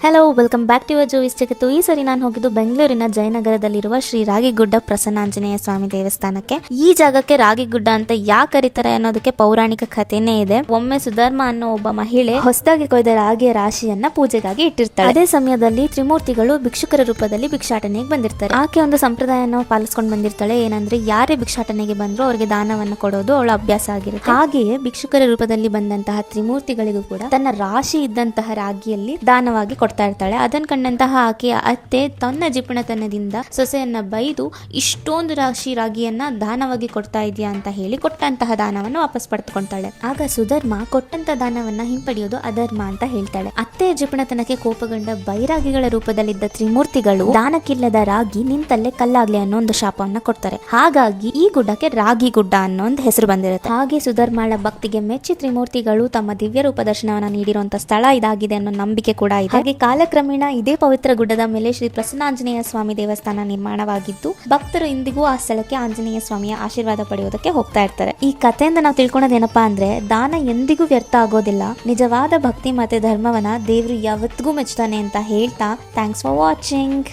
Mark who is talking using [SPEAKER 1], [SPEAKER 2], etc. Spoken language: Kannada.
[SPEAKER 1] Hello, welcome back to your ಜೋಯಿಸ್ ಜಗತ್ತು. ಈ ಸರಿ ನಾನು ಹೋಗಿದ್ದು ಬೆಂಗಳೂರಿನ ಜಯನಗರದಲ್ಲಿರುವ ಶ್ರೀ ರಾಗಿಗುಡ್ಡ ಪ್ರಸನ್ನಾಂಜನೇಯ ಸ್ವಾಮಿ ದೇವಸ್ಥಾನಕ್ಕೆ. ಈ ಜಾಗಕ್ಕೆ ರಾಗಿಗುಡ್ಡ ಅಂತ ಯಾಕೆ ಕರೀತಾರೆ ಅನ್ನೋದಕ್ಕೆ ಪೌರಾಣಿಕ ಕಥೆನೇ ಇದೆ. ಒಮ್ಮೆ ಸುಧರ್ಮ ಅನ್ನೋ ಒಬ್ಬ ಮಹಿಳೆ ಹೊಸದಾಗಿ ಕೊಯ್ದ ರಾಗಿಯ ರಾಶಿಯನ್ನ ಪೂಜೆಗಾಗಿ ಇಟ್ಟಿರ್ತಾಳೆ. ಅದೇ ಸಮಯದಲ್ಲಿ ತ್ರಿಮೂರ್ತಿಗಳು ಭಿಕ್ಷುಕರ ರೂಪದಲ್ಲಿ ಭಿಕ್ಷಾಟನೆಗೆ ಬಂದಿರ್ತಾರೆ. ಆಕೆ ಒಂದು ಸಂಪ್ರದಾಯನ ಪಾಲಿಸ್ಕೊಂಡು ಬಂದಿರ್ತಾಳೆ. ಏನಂದ್ರೆ ಯಾರೇ ಭಿಕ್ಷಾಟನೆಗೆ ಬಂದ್ರು ಅವರಿಗೆ ದಾನವನ್ನು ಕೊಡೋದು ಅವಳ ಅಭ್ಯಾಸ ಆಗಿರುತ್ತೆ. ಹಾಗೆಯೇ ಭಿಕ್ಷುಕರ ರೂಪದಲ್ಲಿ ಬಂದಂತಹ ತ್ರಿಮೂರ್ತಿಗಳಿಗೂ ಕೂಡ ತನ್ನ ರಾಶಿ ಇದ್ದಂತಹ ರಾಗಿಯಲ್ಲಿ ದಾನವಾಗಿ ಕೊಡ್ತಾ ಇರ್ತಾಳೆ. ಅದನ್ನ ಕಂಡಂತಹ ಆಕೆಯ ಅತ್ತೆ ತನ್ನ ಜಿಪಣತನದಿಂದ ಸೊಸೆಯನ್ನ ಬೈದು ಇಷ್ಟೊಂದು ರಾಗಿಯನ್ನ ದಾನವಾಗಿ ಕೊಡ್ತಾ ಇದೆಯಾ ಅಂತ ಹೇಳಿ ಕೊಟ್ಟಂತಹ ದಾನವನ್ನು ವಾಪಸ್ ಪಡೆದುಕೊಳ್ತಾಳೆ. ಆಗ ಸುಧರ್ಮ ಕೊಟ್ಟಂತ ದಾನವನ್ನ ಹಿಂಪಡೆಯೋದು ಅಧರ್ಮ ಅಂತ ಹೇಳ್ತಾಳೆ. ಅತ್ತೆಯ ಜಿಪಣತನಕ್ಕೆ ಕೋಪಗೊಂಡ ಬೈರಾಗಿಗಳ ರೂಪದಲ್ಲಿದ್ದ ತ್ರಿಮೂರ್ತಿಗಳು ದಾನಕ್ಕಿಲ್ಲದ ರಾಗಿ ನಿಂತಲ್ಲೇ ಕಲ್ಲಾಗ್ಲಿ ಅನ್ನೋ ಒಂದು ಶಾಪವನ್ನ ಕೊಡ್ತಾರೆ. ಹಾಗಾಗಿ ಈ ಗುಡ್ಡಕ್ಕೆ ರಾಗಿ ಗುಡ್ಡ ಅನ್ನೋ ಒಂದು ಹೆಸರು ಬಂದಿರುತ್ತೆ. ಹಾಗೆ ಸುಧರ್ಮಳ ಭಕ್ತಿಗೆ ಮೆಚ್ಚಿ ತ್ರಿಮೂರ್ತಿಗಳು ತಮ್ಮ ದಿವ್ಯ ರೂಪ ದರ್ಶನವನ್ನ ನೀಡಿರುವಂತಹ ಸ್ಥಳ ಇದಾಗಿದೆ ಅನ್ನೋ ನಂಬಿಕೆ ಕೂಡ ಇದೆ. ಹಾಗೆ ಕಾಲಕ್ರಮೇಣ ಇದೇ ಪವಿತ್ರ ಗುಡ್ಡದ ಮೇಲೆ ಶ್ರೀ ಪ್ರಸನ್ನಾಂಜನೇಯ ಸ್ವಾಮಿ ದೇವಸ್ಥಾನ ನಿರ್ಮಾಣವಾಗಿದ್ದು ಭಕ್ತರು ಇಂದಿಗೂ ಆ ಸ್ಥಳಕ್ಕೆ ಆಂಜನೇಯ ಸ್ವಾಮಿಯ ಆಶೀರ್ವಾದ ಪಡೆಯೋದಕ್ಕೆ ಹೋಗ್ತಾ ಇರ್ತಾರೆ. ಈ ಕಥೆಯಿಂದ ನಾವು ತಿಳ್ಕೊಳ್ಳೋದೇನಪ್ಪಾ ಅಂದ್ರೆ ದಾನ ಎಂದಿಗೂ ವ್ಯರ್ಥ ಆಗೋದಿಲ್ಲ. ನಿಜವಾದ ಭಕ್ತಿ ಮತ್ತೆ ಧರ್ಮವನ್ನ ದೇವರು ಯಾವತ್ತಿಗೂ ಮೆಚ್ಚುತ್ತಾನೆ ಅಂತ ಹೇಳ್ತಾ ಥ್ಯಾಂಕ್ಸ್ ಫಾರ್ ವಾಚಿಂಗ್.